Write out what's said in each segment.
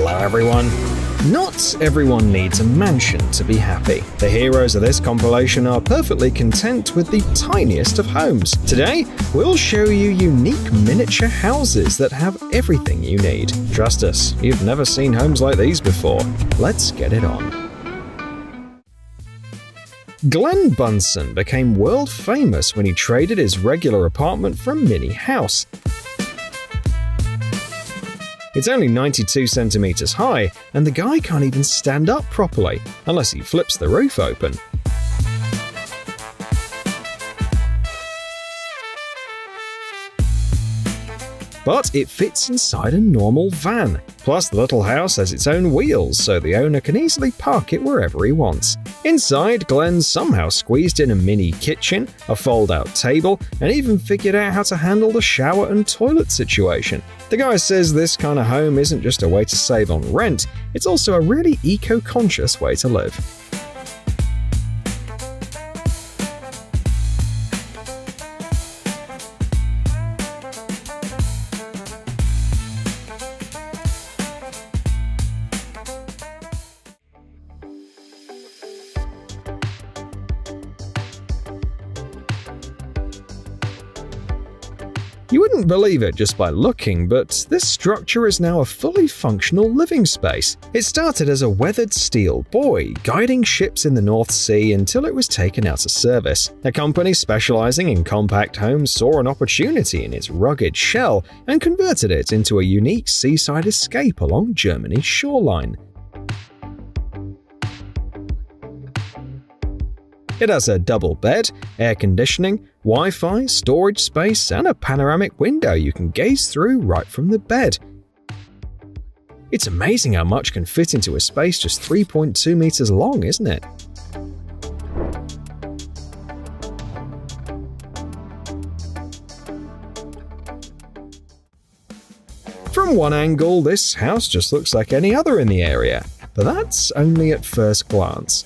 Hello everyone. Not everyone needs a mansion to be happy. The heroes of this compilation are perfectly content with the tiniest of homes. Today, we'll show you unique miniature houses that have everything you need. Trust us, you've never seen homes like these before. Let's get it on. Glenn Bunsen became world famous when he traded his regular apartment for a mini house. It's only 92 centimeters high, and the guy can't even stand up properly, unless he flips the roof open. But it fits inside a normal van. Plus, the little house has its own wheels, so the owner can easily park it wherever he wants. Inside, Glenn somehow squeezed in a mini kitchen, a fold-out table, and even figured out how to handle the shower and toilet situation. The guy says this kind of home isn't just a way to save on rent, it's also a really eco-conscious way to live. You wouldn't believe it just by looking, but this structure is now a fully functional living space. It started as a weathered steel buoy, guiding ships in the North Sea until it was taken out of service. A company specializing in compact homes saw an opportunity in its rugged shell and converted it into a unique seaside escape along Germany's shoreline. It has a double bed, air conditioning, Wi-Fi, storage space, and a panoramic window you can gaze through right from the bed. It's amazing how much can fit into a space just 3.2 meters long, isn't it? From one angle, this house just looks like any other in the area, but that's only at first glance.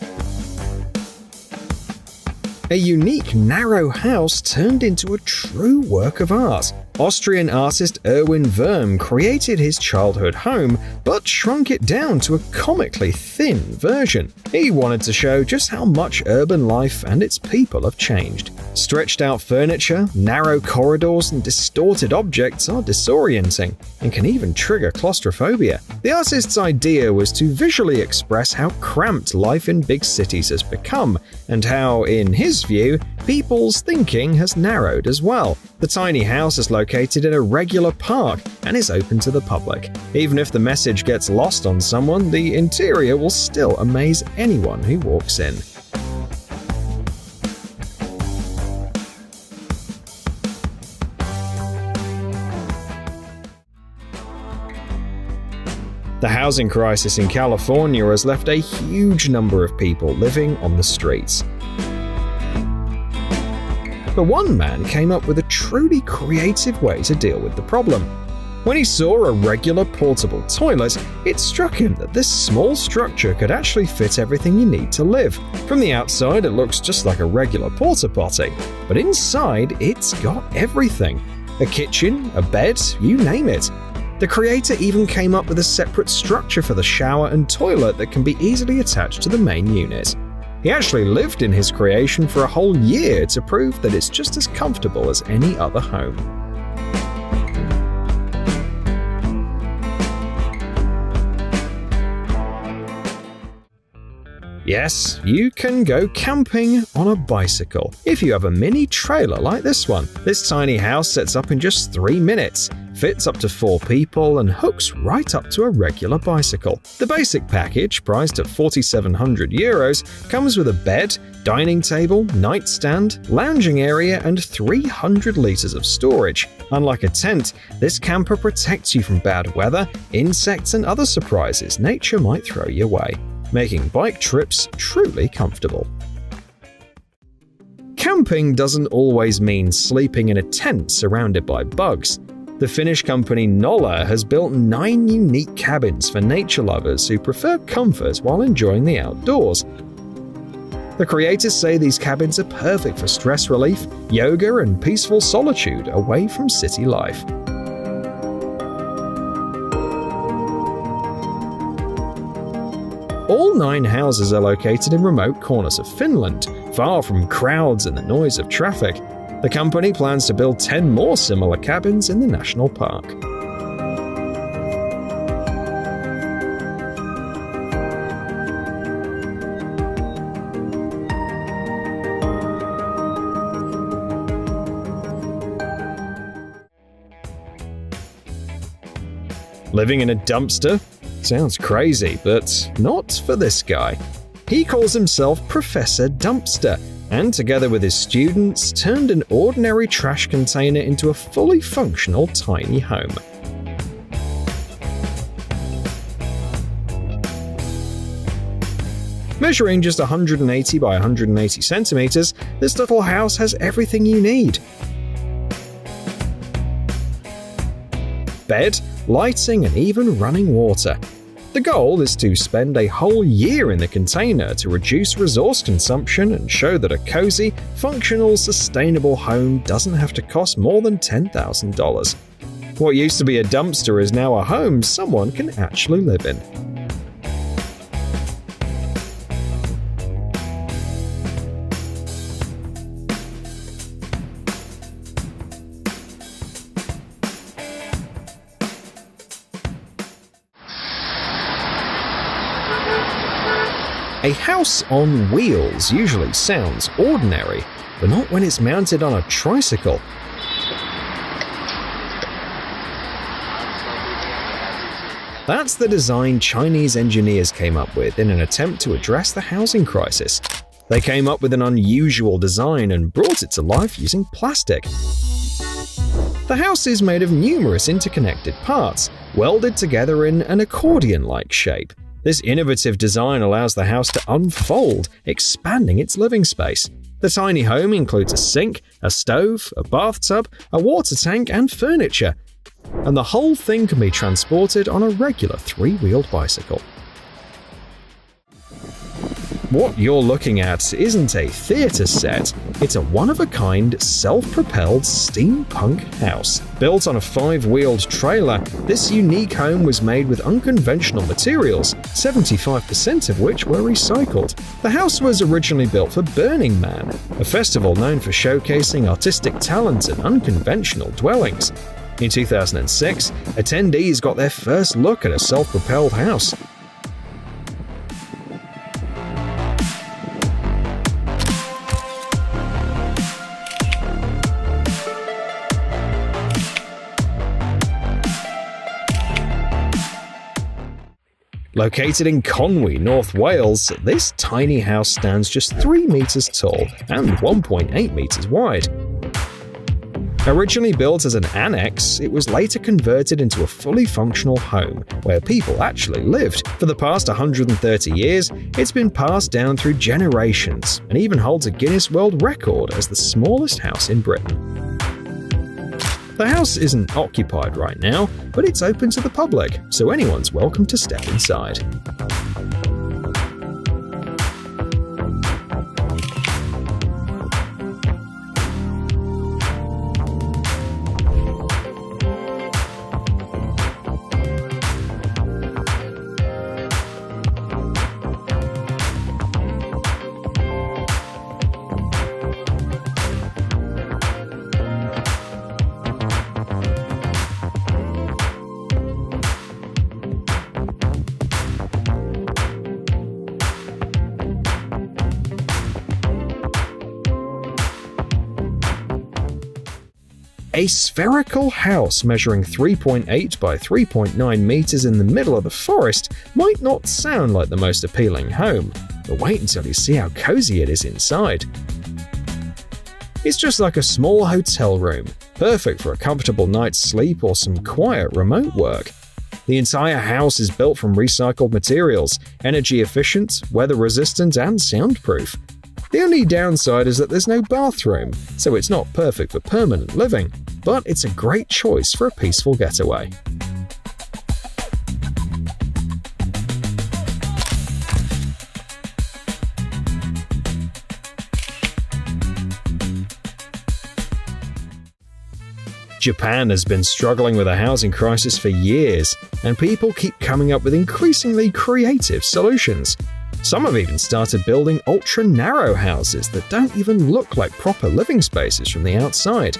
A unique, narrow house turned into a true work of art. Austrian artist Erwin Wurm created his childhood home, but shrunk it down to a comically thin version. He wanted to show just how much urban life and its people have changed. Stretched out furniture, narrow corridors, and distorted objects are disorienting, and can even trigger claustrophobia. The artist's idea was to visually express how cramped life in big cities has become, and how, in his view, people's thinking has narrowed as well. The tiny house is located in a regular park and is open to the public. Even if the message gets lost on someone, the interior will still amaze anyone who walks in. The housing crisis in California has left a huge number of people living on the streets. But one man came up with a truly creative way to deal with the problem. When he saw a regular portable toilet, it struck him that this small structure could actually fit everything you need to live. From the outside, it looks just like a regular porta potty, but inside, it's got everything. A kitchen, a bed, you name it. The creator even came up with a separate structure for the shower and toilet that can be easily attached to the main unit. He actually lived in his creation for a whole year to prove that it's just as comfortable as any other home. Yes, you can go camping on a bicycle if you have a mini trailer like this one. This tiny house sets up in just 3 minutes, fits up to 4 people, and hooks right up to a regular bicycle. The basic package, priced at €4,700, comes with a bed, dining table, nightstand, lounging area, and 300 liters of storage. Unlike a tent, this camper protects you from bad weather, insects, and other surprises nature might throw your way, making bike trips truly comfortable. Camping doesn't always mean sleeping in a tent surrounded by bugs. The Finnish company Nolla has built 9 unique cabins for nature lovers who prefer comfort while enjoying the outdoors. The creators say these cabins are perfect for stress relief, yoga, and peaceful solitude away from city life. All 9 houses are located in remote corners of Finland, far from crowds and the noise of traffic. The company plans to build 10 more similar cabins in the national park. Living in a dumpster? Sounds crazy, but not for this guy. He calls himself Professor Dumpster, and together with his students, turned an ordinary trash container into a fully functional tiny home. Measuring just 180 by 180 centimeters, this little house has everything you need. Bed, lighting, and even running water. The goal is to spend a whole year in the container to reduce resource consumption and show that a cozy, functional, sustainable home doesn't have to cost more than $10,000. What used to be a dumpster is now a home someone can actually live in. A house on wheels usually sounds ordinary, but not when it's mounted on a tricycle. That's the design Chinese engineers came up with in an attempt to address the housing crisis. They came up with an unusual design and brought it to life using plastic. The house is made of numerous interconnected parts, welded together in an accordion-like shape. This innovative design allows the house to unfold, expanding its living space. The tiny home includes a sink, a stove, a bathtub, a water tank, and furniture. And the whole thing can be transported on a regular 3-wheeled bicycle. What you're looking at isn't a theatre set, it's a one-of-a-kind, self-propelled steampunk house. Built on a 5-wheeled trailer, this unique home was made with unconventional materials, 75% of which were recycled. The house was originally built for Burning Man, a festival known for showcasing artistic talent and unconventional dwellings. In 2006, attendees got their first look at a self-propelled house. Located in Conwy, North Wales, this tiny house stands just 3 meters tall and 1.8 meters wide. Originally built as an annex, it was later converted into a fully functional home where people actually lived. For the past 130 years, it's been passed down through generations and even holds a Guinness World Record as the smallest house in Britain. The house isn't occupied right now, but it's open to the public, so anyone's welcome to step inside. A spherical house measuring 3.8 by 3.9 meters in the middle of the forest might not sound like the most appealing home, but wait until you see how cozy it is inside. It's just like a small hotel room, perfect for a comfortable night's sleep or some quiet remote work. The entire house is built from recycled materials, energy efficient, weather resistant, and soundproof. The only downside is that there's no bathroom, so it's not perfect for permanent living, but it's a great choice for a peaceful getaway. Japan has been struggling with a housing crisis for years, and people keep coming up with increasingly creative solutions. Some have even started building ultra-narrow houses that don't even look like proper living spaces from the outside.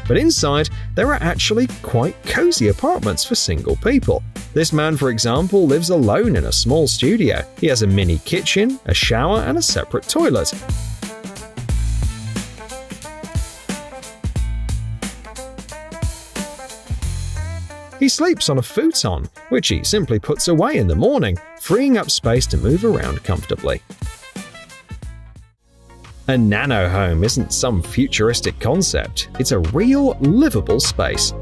But inside, there are actually quite cozy apartments for single people. This man, for example, lives alone in a small studio. He has a mini kitchen, a shower, and a separate toilet. He sleeps on a futon, which he simply puts away in the morning, freeing up space to move around comfortably. A nano home isn't some futuristic concept, it's a real, livable space.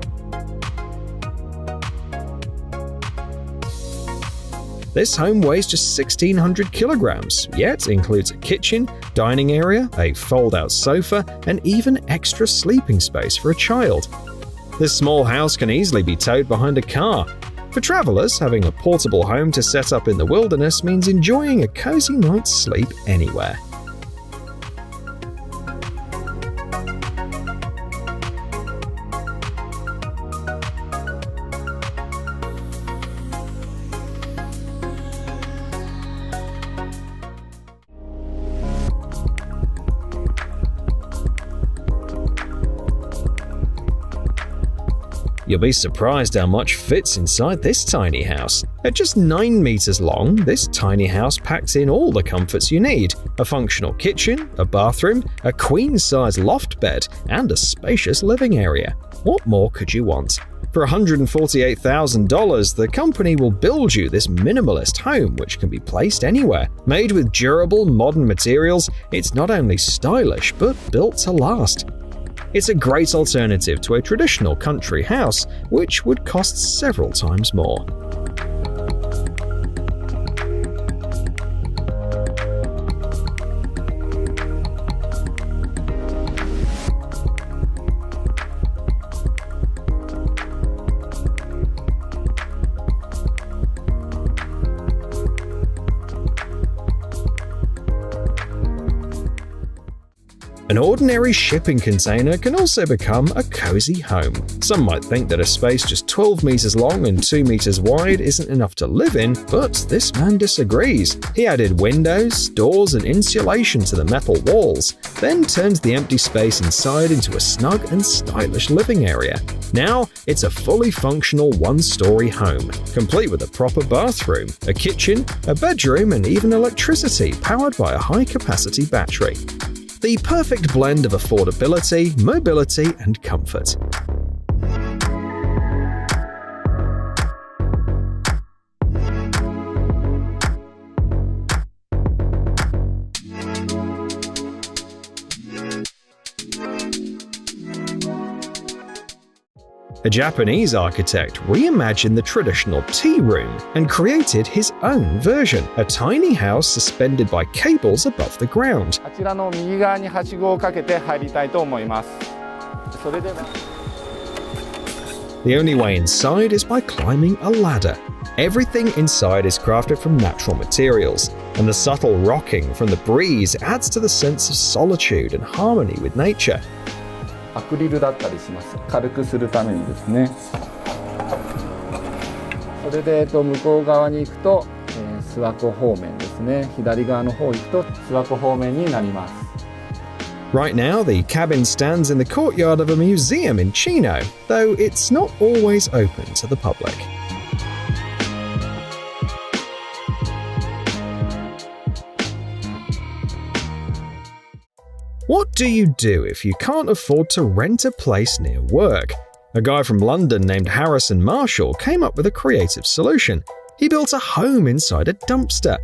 This home weighs just 1,600 kilograms, yet includes a kitchen, dining area, a fold-out sofa, and even extra sleeping space for a child. This small house can easily be towed behind a car. For travelers, having a portable home to set up in the wilderness means enjoying a cozy night's sleep anywhere. You'll be surprised how much fits inside this tiny house. At just 9 meters long, this tiny house packs in all the comforts you need: a functional kitchen, a bathroom, a queen-size loft bed, and a spacious living area. What more could you want? For $148,000, the company will build you this minimalist home which can be placed anywhere. Made with durable, modern materials, it's not only stylish but built to last. It's a great alternative to a traditional country house, which would cost several times more. An ordinary shipping container can also become a cozy home. Some might think that a space just 12 meters long and 2 meters wide isn't enough to live in, but this man disagrees. He added windows, doors, and insulation to the metal walls, then turned the empty space inside into a snug and stylish living area. Now, it's a fully functional one-story home, complete with a proper bathroom, a kitchen, a bedroom, and even electricity powered by a high-capacity battery. The perfect blend of affordability, mobility, and comfort. A Japanese architect reimagined the traditional tea room and created his own version, a tiny house suspended by cables above the ground. The only way inside is by climbing a ladder. Everything inside is crafted from natural materials, and the subtle rocking from the breeze adds to the sense of solitude and harmony with nature. アクリルだったりします。軽くするためにですね。それで向こう側に行くと、諏訪湖方面ですね。左側の方行くと諏訪湖方面になります。Right now, the cabin stands in the courtyard of a museum in Chino, though it's not always open to the public. What do you do if you can't afford to rent a place near work? A guy from London named Harrison Marshall came up with a creative solution. He built a home inside a dumpster.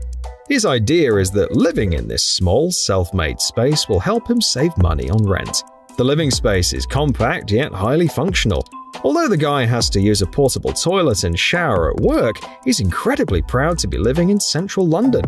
His idea is that living in this small, self-made space will help him save money on rent. The living space is compact yet highly functional. Although the guy has to use a portable toilet and shower at work, he's incredibly proud to be living in central London.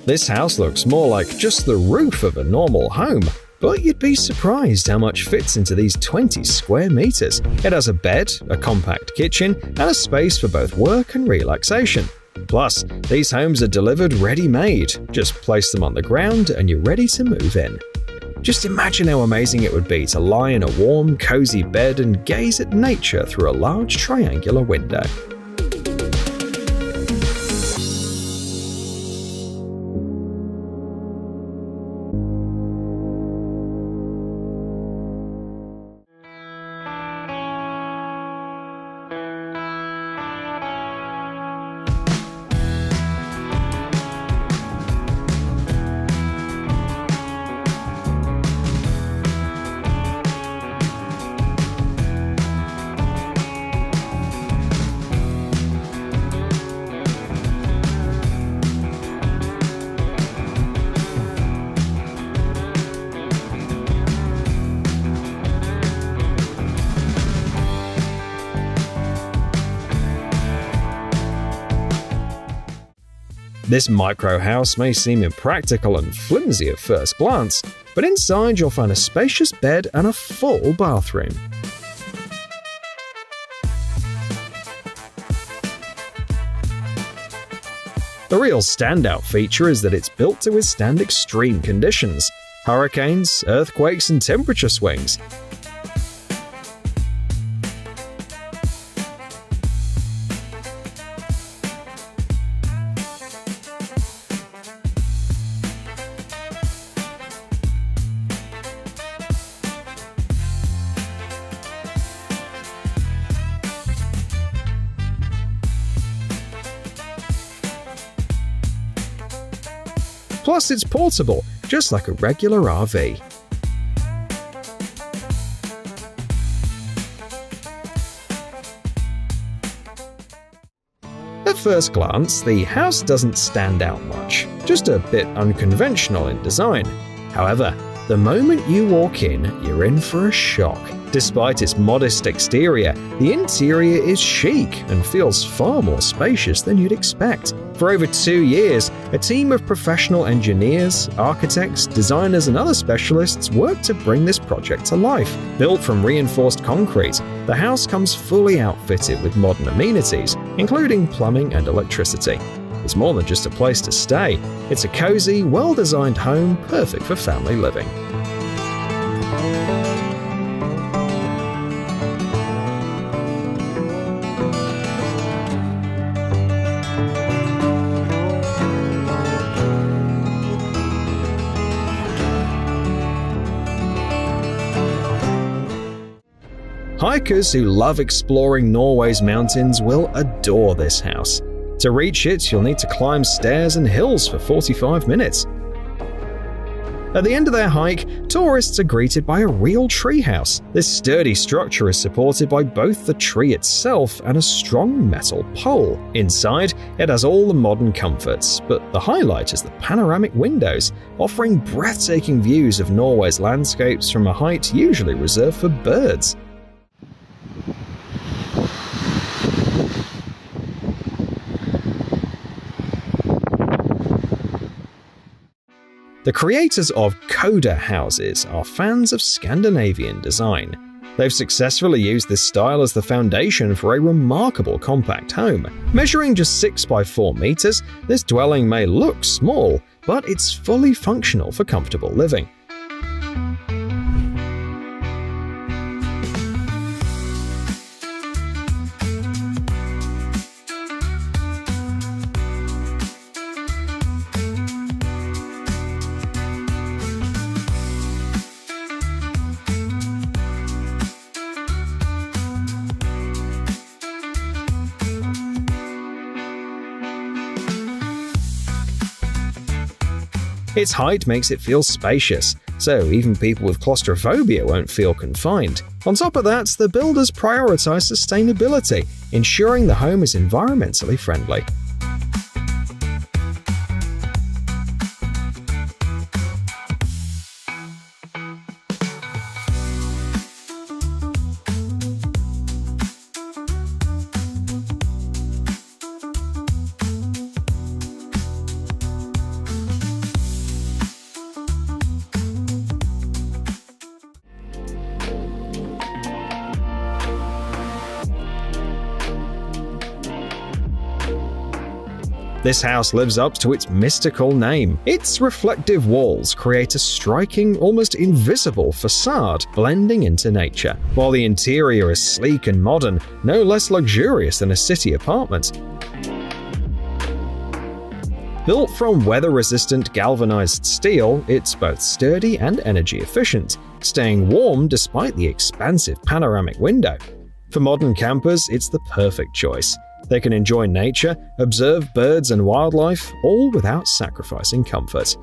This house looks more like just the roof of a normal home, but you'd be surprised how much fits into these 20 square meters. It has a bed, a compact kitchen, and a space for both work and relaxation. Plus, these homes are delivered ready-made. Just place them on the ground and you're ready to move in. Just imagine how amazing it would be to lie in a warm, cozy bed and gaze at nature through a large triangular window. This micro house may seem impractical and flimsy at first glance, but inside you'll find a spacious bed and a full bathroom. The real standout feature is that it's built to withstand extreme conditions: hurricanes, earthquakes, and temperature swings. Plus, it's portable, just like a regular RV. At first glance, the house doesn't stand out much, just a bit unconventional in design. However, the moment you walk in, you're in for a shock. Despite its modest exterior, the interior is chic and feels far more spacious than you'd expect. For over 2 years, a team of professional engineers, architects, designers, and other specialists worked to bring this project to life. Built from reinforced concrete, the house comes fully outfitted with modern amenities, including plumbing and electricity. It's more than just a place to stay. It's a cozy, well-designed home perfect for family living. Hikers who love exploring Norway's mountains will adore this house. To reach it, you'll need to climb stairs and hills for 45 minutes. At the end of their hike, tourists are greeted by a real treehouse. This sturdy structure is supported by both the tree itself and a strong metal pole. Inside, it has all the modern comforts, but the highlight is the panoramic windows, offering breathtaking views of Norway's landscapes from a height usually reserved for birds. The creators of KODA houses are fans of Scandinavian design. They've successfully used this style as the foundation for a remarkable compact home. Measuring just 6 by 4 meters, this dwelling may look small, but it's fully functional for comfortable living. Its height makes it feel spacious, so even people with claustrophobia won't feel confined. On top of that, the builders prioritize sustainability, ensuring the home is environmentally friendly. This house lives up to its mystical name. Its reflective walls create a striking, almost invisible facade blending into nature, while the interior is sleek and modern, no less luxurious than a city apartment. Built from weather-resistant galvanized steel, it's both sturdy and energy efficient, staying warm despite the expansive panoramic window. For modern campers, it's the perfect choice. They can enjoy nature, observe birds and wildlife, all without sacrificing comfort.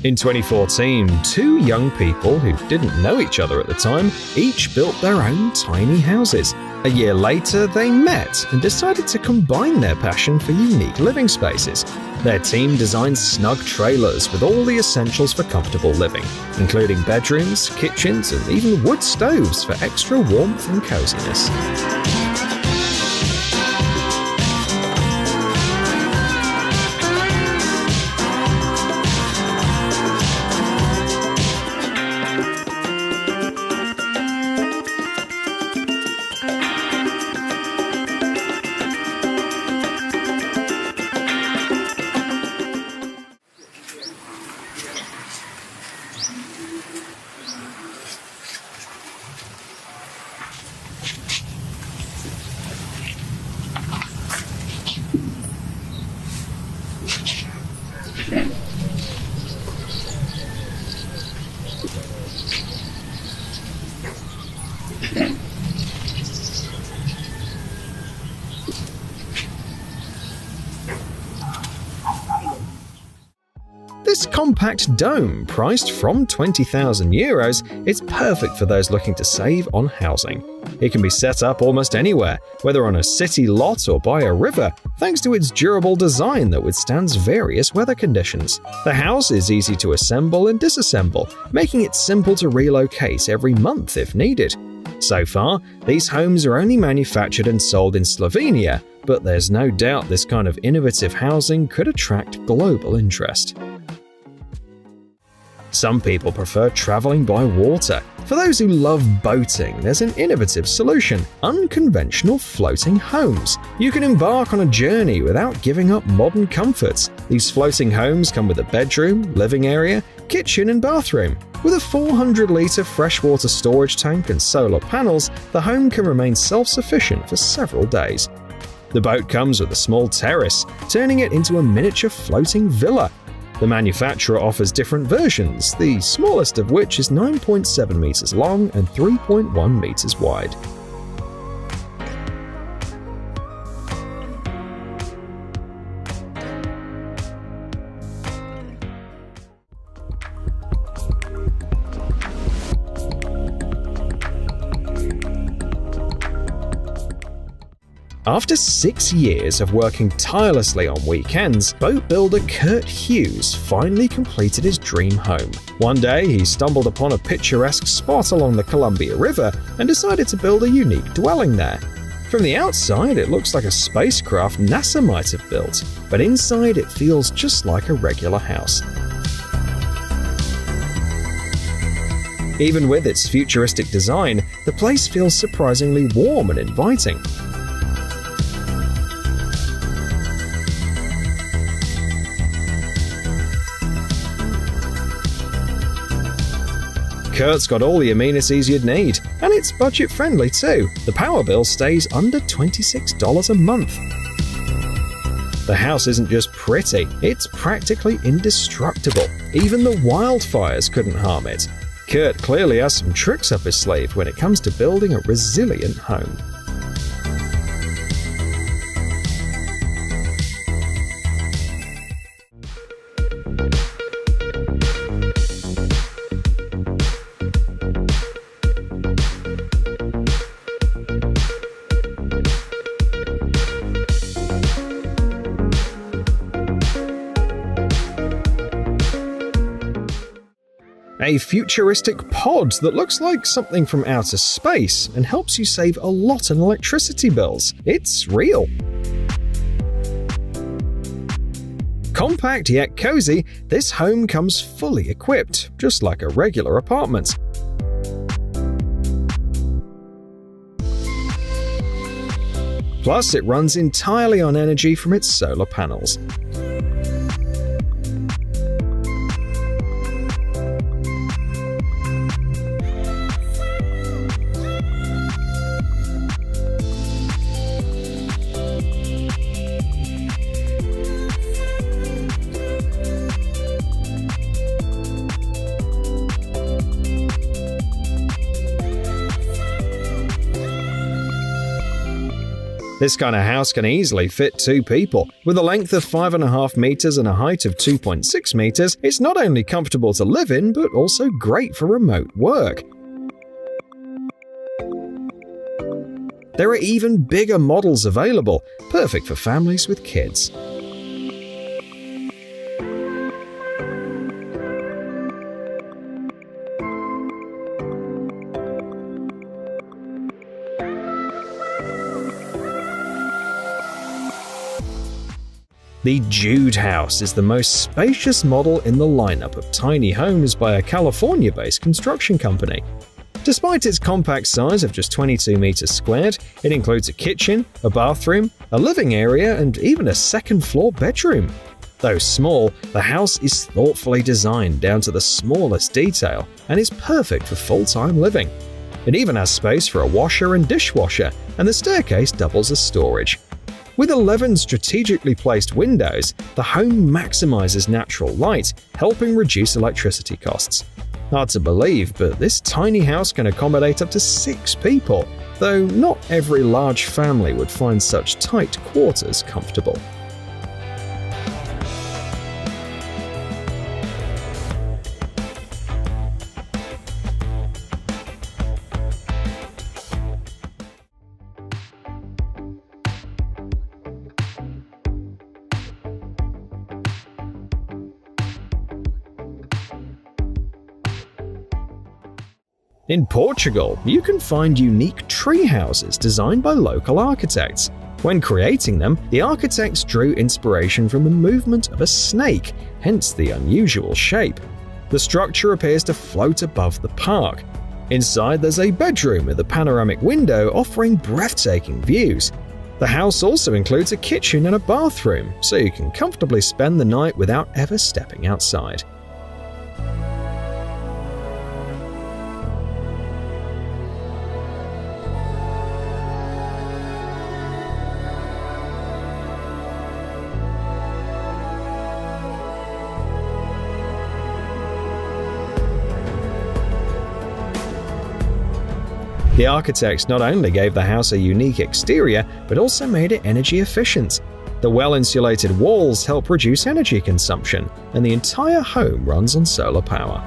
In 2014, two young people who didn't know each other at the time each built their own tiny houses. A year later, they met and decided to combine their passion for unique living spaces. Their team designed snug trailers with all the essentials for comfortable living, including bedrooms, kitchens, and even wood stoves for extra warmth and coziness. This compact dome, priced from €20,000, is perfect for those looking to save on housing. It can be set up almost anywhere, whether on a city lot or by a river, thanks to its durable design that withstands various weather conditions. The house is easy to assemble and disassemble, making it simple to relocate every month if needed. So far, these homes are only manufactured and sold in Slovenia, but there's no doubt this kind of innovative housing could attract global interest. Some people prefer traveling by water. For those who love boating, there's an innovative solution: unconventional floating homes. You can embark on a journey without giving up modern comforts. These floating homes come with a bedroom, living area, kitchen and bathroom. With a 400-litre freshwater storage tank and solar panels, the home can remain self-sufficient for several days. The boat comes with a small terrace, turning it into a miniature floating villa. The manufacturer offers different versions, the smallest of which is 9.7 meters long and 3.1 meters wide. After 6 years of working tirelessly on weekends, boat builder Kurt Hughes finally completed his dream home. One day, he stumbled upon a picturesque spot along the Columbia River and decided to build a unique dwelling there. From the outside, it looks like a spacecraft NASA might have built, but inside it feels just like a regular house. Even with its futuristic design, the place feels surprisingly warm and inviting. Kurt's got all the amenities you'd need, and it's budget-friendly too. The power bill stays under $26 a month. The house isn't just pretty, it's practically indestructible. Even the wildfires couldn't harm it. Kurt clearly has some tricks up his sleeve when it comes to building a resilient home. A futuristic pod that looks like something from outer space and helps you save a lot on electricity bills. It's real. Compact yet cozy, this home comes fully equipped, just like a regular apartment. Plus, it runs entirely on energy from its solar panels. This kind of house can easily fit 2 people. With a length of 5.5 meters and a height of 2.6 meters, it's not only comfortable to live in, but also great for remote work. There are even bigger models available, perfect for families with kids. The Jude house is the most spacious model in the lineup of tiny homes by a California-based construction company. Despite its compact size of just 22 meters squared, it includes a kitchen, a bathroom, a living area, and even a second-floor bedroom. Though small, the house is thoughtfully designed down to the smallest detail and is perfect for full-time living. It even has space for a washer and dishwasher, and the staircase doubles as storage. With 11 strategically placed windows, the home maximizes natural light, helping reduce electricity costs. Hard to believe, but this tiny house can accommodate up to 6 people, though not every large family would find such tight quarters comfortable. In Portugal, you can find unique tree houses designed by local architects. When creating them, the architects drew inspiration from the movement of a snake, hence the unusual shape. The structure appears to float above the park. Inside, there's a bedroom with a panoramic window offering breathtaking views. The house also includes a kitchen and a bathroom, so you can comfortably spend the night without ever stepping outside. The architects not only gave the house a unique exterior, but also made it energy efficient. The well-insulated walls help reduce energy consumption, and the entire home runs on solar power.